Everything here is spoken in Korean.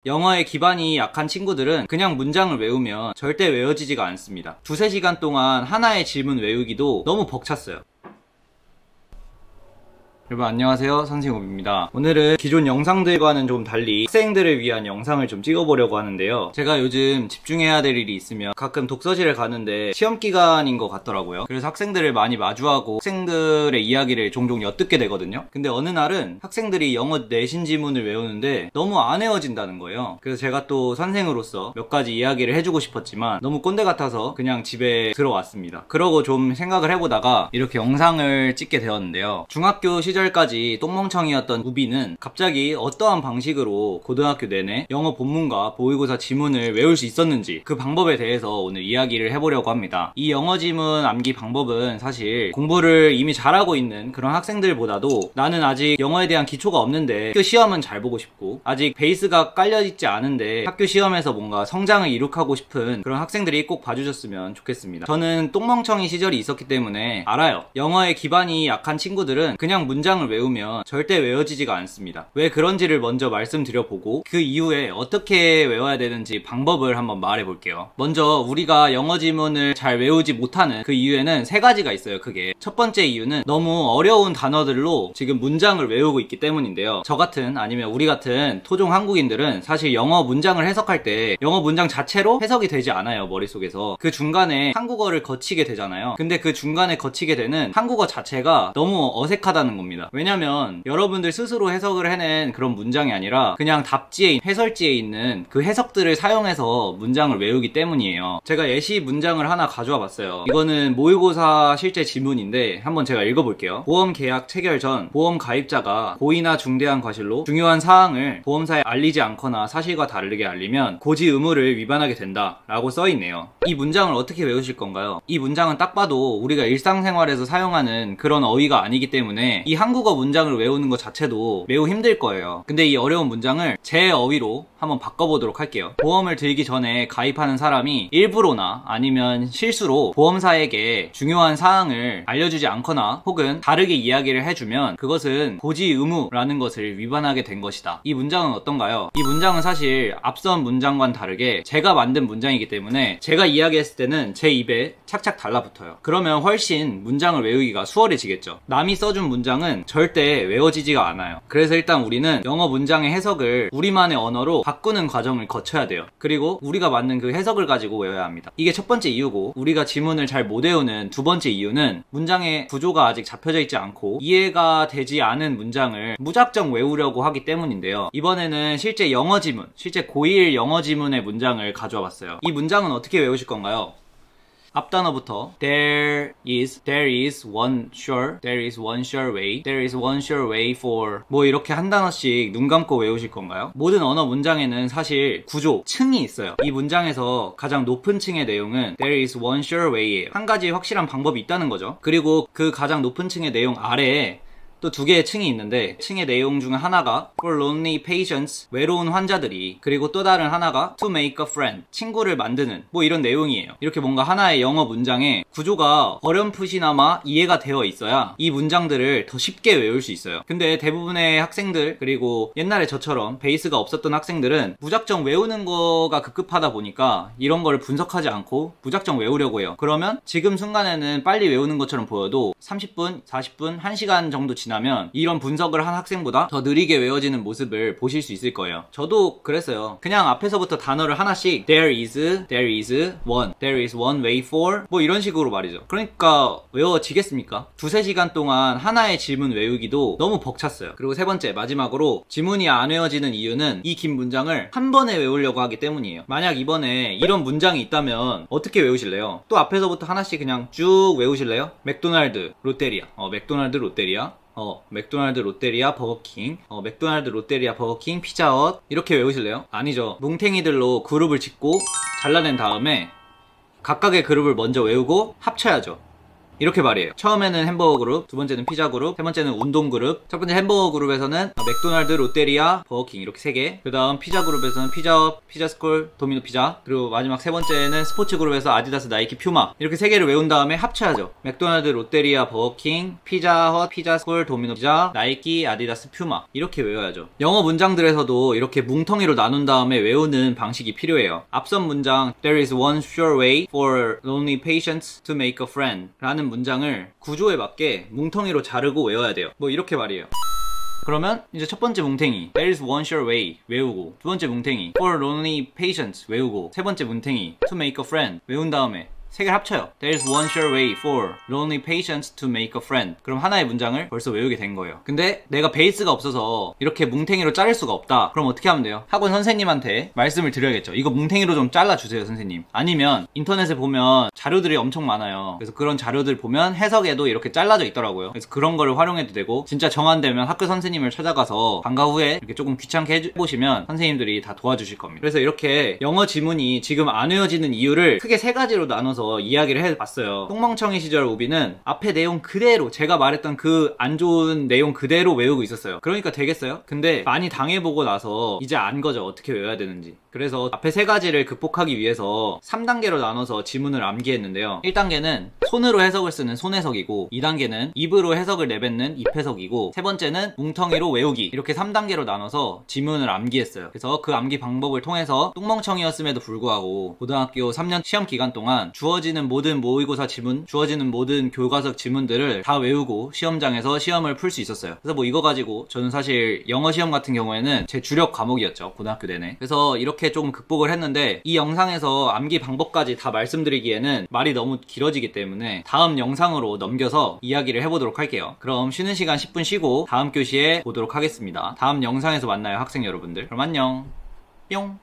영어의 기반이 약한 친구들은 그냥 문장을 외우면 절대 외워지지가 않습니다. 두세 시간 동안 하나의 질문 외우기도 너무 벅찼어요. 여러분 안녕하세요, 선생님입니다. 오늘은 기존 영상들과는 좀 달리 학생들을 위한 영상을 좀 찍어보려고 하는데요. 제가 요즘 집중해야 될 일이 있으면 가끔 독서실에 가는데 시험 기간인 것 같더라고요. 그래서 학생들을 많이 마주하고 학생들의 이야기를 종종 엿듣게 되거든요. 근데 어느 날은 학생들이 영어 내신 지문을 외우는데 너무 안 외워진다는 거예요. 그래서 제가 또 선생으로서 몇 가지 이야기를 해주고 싶었지만 너무 꼰대 같아서 그냥 집에 들어왔습니다. 그러고 좀 생각을 해보다가 이렇게 영상을 찍게 되었는데요. 중학교 시절까지 똥멍청이였던 우비는 갑자기 어떠한 방식으로 고등학교 내내 영어 본문과 모의고사 지문을 외울 수 있었는지 그 방법에 대해서 오늘 이야기를 해보려고 합니다. 이 영어 지문 암기 방법은 사실 공부를 이미 잘하고 있는 그런 학생들보다도 나는 아직 영어에 대한 기초가 없는데 학교 시험은 잘 보고 싶고 아직 베이스가 깔려있지 않은데 학교 시험에서 뭔가 성장을 이룩하고 싶은 그런 학생들이 꼭 봐주셨으면 좋겠습니다. 저는 똥멍청이 시절이 있었기 때문에 알아요. 영어의 기반이 약한 친구들은 그냥 문장을 외우면 절대 외워지지가 않습니다. 왜 그런지를 먼저 말씀드려보고 그 이후에 어떻게 외워야 되는지 방법을 한번 말해볼게요. 먼저 우리가 영어 지문을 잘 외우지 못하는 그 이유에는 세 가지가 있어요. 크게 첫 번째 이유는 너무 어려운 단어들로 지금 문장을 외우고 있기 때문인데요. 저 같은 아니면 우리 같은 토종 한국인들은 사실 영어 문장을 해석할 때 영어 문장 자체로 해석이 되지 않아요. 머릿속에서 그 중간에 한국어를 거치게 되잖아요. 근데 그 중간에 거치게 되는 한국어 자체가 너무 어색하다는 겁니다. 왜냐면 여러분들 스스로 해석을 해낸 그런 문장이 아니라 그냥 답지에 해설지에 있는 그 해석들을 사용해서 문장을 외우기 때문이에요. 제가 예시 문장을 하나 가져와 봤어요. 이거는 모의고사 실제 지문인데 한번 제가 읽어볼게요. 보험 계약 체결 전 보험 가입자가 고의나 중대한 과실로 중요한 사항을 보험사에 알리지 않거나 사실과 다르게 알리면 고지 의무를 위반하게 된다 라고 써있네요. 이 문장을 어떻게 외우실 건가요? 이 문장은 딱 봐도 우리가 일상생활에서 사용하는 그런 어휘가 아니기 때문에 이 한국어 문장을 외우는 것 자체도 매우 힘들 거예요. 근데 이 어려운 문장을 제 어휘로 한번 바꿔보도록 할게요. 보험을 들기 전에 가입하는 사람이 일부러나 아니면 실수로 보험사에게 중요한 사항을 알려주지 않거나 혹은 다르게 이야기를 해주면 그것은 고지 의무라는 것을 위반하게 된 것이다. 이 문장은 어떤가요? 이 문장은 사실 앞선 문장과는 다르게 제가 만든 문장이기 때문에 제가 이야기했을 때는 제 입에 착착 달라붙어요. 그러면 훨씬 문장을 외우기가 수월해지겠죠. 남이 써준 문장은 절대 외워지지가 않아요. 그래서 일단 우리는 영어 문장의 해석을 우리만의 언어로 바꾸는 과정을 거쳐야 돼요. 그리고 우리가 만든 그 해석을 가지고 외워야 합니다. 이게 첫 번째 이유고, 우리가 지문을 잘 못 외우는 두 번째 이유는 문장의 구조가 아직 잡혀져 있지 않고 이해가 되지 않은 문장을 무작정 외우려고 하기 때문인데요. 이번에는 실제 영어 지문, 실제 고1 영어 지문의 문장을 가져와 봤어요. 이 문장은 어떻게 외우실 건가요? 앞단어부터 there is one sure way, there is one sure way for 뭐 이렇게 한 단어씩 눈 감고 외우실 건가요? 모든 언어 문장에는 사실 구조, 층이 있어요. 이 문장에서 가장 높은 층의 내용은 there is one sure way예요. 한 가지 확실한 방법이 있다는 거죠. 그리고 그 가장 높은 층의 내용 아래에 또 두 개의 층이 있는데, 층의 내용 중에 하나가 for lonely patients, 외로운 환자들이, 그리고 또 다른 하나가 to make a friend, 친구를 만드는 뭐 이런 내용이에요. 이렇게 뭔가 하나의 영어 문장에 구조가 어렴풋이나마 이해가 되어 있어야 이 문장들을 더 쉽게 외울 수 있어요. 근데 대부분의 학생들, 그리고 옛날에 저처럼 베이스가 없었던 학생들은 무작정 외우는 거가 급급하다 보니까 이런 거를 분석하지 않고 무작정 외우려고 해요. 그러면 지금 순간에는 빨리 외우는 것처럼 보여도 30분, 40분, 1시간 정도 지나면 이런 분석을 한 학생보다 더 느리게 외워지는 모습을 보실 수 있을 거예요. 저도 그랬어요. 그냥 앞에서부터 단어를 하나씩 there is one way for 뭐 이런 식으로 말이죠. 그러니까 외워지겠습니까? 두세 시간 동안 하나의 질문 외우기도 너무 벅찼어요. 그리고 세 번째, 마지막으로 지문이 안 외워지는 이유는 이 긴 문장을 한 번에 외우려고 하기 때문이에요. 만약 이번에 이런 문장이 있다면 어떻게 외우실래요? 또 앞에서부터 하나씩 그냥 쭉 외우실래요? 맥도날드, 롯데리아, 맥도날드, 롯데리아, 맥도날드, 롯데리아, 버거킹, 맥도날드, 롯데리아, 버거킹, 피자헛 이렇게 외우실래요? 아니죠. 뭉탱이들로 그룹을 짓고 잘라낸 다음에 각각의 그룹을 먼저 외우고 합쳐야죠. 이렇게 말이에요. 처음에는 햄버거 그룹, 두 번째는 피자 그룹, 세 번째는 운동 그룹. 첫 번째 햄버거 그룹에서는 맥도날드, 롯데리아, 버거킹 이렇게 3개. 그 다음 피자 그룹에서는 피자헛, 피자스쿨, 도미노 피자. 그리고 마지막 세 번째는 스포츠 그룹에서 아디다스, 나이키, 퓨마. 이렇게 3개를 외운 다음에 합쳐야죠. 맥도날드, 롯데리아, 버거킹, 피자헛, 피자스쿨, 도미노 피자, 나이키, 아디다스, 퓨마. 이렇게 외워야죠. 영어 문장들에서도 이렇게 뭉텅이로 나눈 다음에 외우는 방식이 필요해요. 앞선 문장 There is one sure way for lonely patients to make a friend 라는 문장을 구조에 맞게 뭉텅이로 자르고 외워야 돼요. 뭐 이렇게 말이에요. 그러면 이제 첫 번째 뭉탱이 There is one sure way 외우고, 두 번째 뭉탱이 For lonely patients 외우고, 세 번째 뭉탱이 To make a friend 외운 다음에 3개를 합쳐요. There is one sure way for lonely patients to make a friend. 그럼 하나의 문장을 벌써 외우게 된 거예요. 근데 내가 베이스가 없어서 이렇게 뭉탱이로 자를 수가 없다. 그럼 어떻게 하면 돼요? 학원 선생님한테 말씀을 드려야겠죠. 이거 뭉탱이로 좀 잘라주세요, 선생님. 아니면 인터넷에 보면 자료들이 엄청 많아요. 그래서 그런 자료들 보면 해석에도 이렇게 잘라져 있더라고요. 그래서 그런 거를 활용해도 되고, 진짜 정안되면 학교 선생님을 찾아가서 방과 후에 이렇게 조금 귀찮게 해보시면 선생님들이 다 도와주실 겁니다. 그래서 이렇게 영어 지문이 지금 안 외워지는 이유를 크게 3가지로 나눠서 이야기를 해봤어요. 똥멍청이 시절 우비는 앞에 내용 그대로, 제가 말했던 그 안 좋은 내용 그대로 외우고 있었어요. 그러니까 되겠어요? 근데 많이 당해보고 나서 이제 안 거죠. 어떻게 외워야 되는지. 그래서 앞에 3가지를 극복하기 위해서 3단계로 나눠서 지문을 암기했는데요. 1단계는 손으로 해석을 쓰는 손해석이고, 2단계는 입으로 해석을 내뱉는 입해석이고, 세 번째는 뭉텅이로 외우기. 이렇게 3단계로 나눠서 지문을 암기했어요. 그래서 그 암기 방법을 통해서 똥멍청이였음에도 불구하고 고등학교 3년 시험 기간 동안 주어지는 모든 모의고사 지문, 주어지는 모든 교과석 지문들을 다 외우고 시험장에서 시험을 풀 수 있었어요. 그래서 뭐 이거 가지고 저는 사실 영어 시험 같은 경우에는 제 주력 과목이었죠, 고등학교 내내. 그래서 이렇게 조금 극복을 했는데, 이 영상에서 암기 방법까지 다 말씀드리기에는 말이 너무 길어지기 때문에 다음 영상으로 넘겨서 이야기를 해보도록 할게요. 그럼 쉬는 시간 10분 쉬고 다음 교시에 보도록 하겠습니다. 다음 영상에서 만나요, 학생 여러분들. 그럼 안녕. 뿅.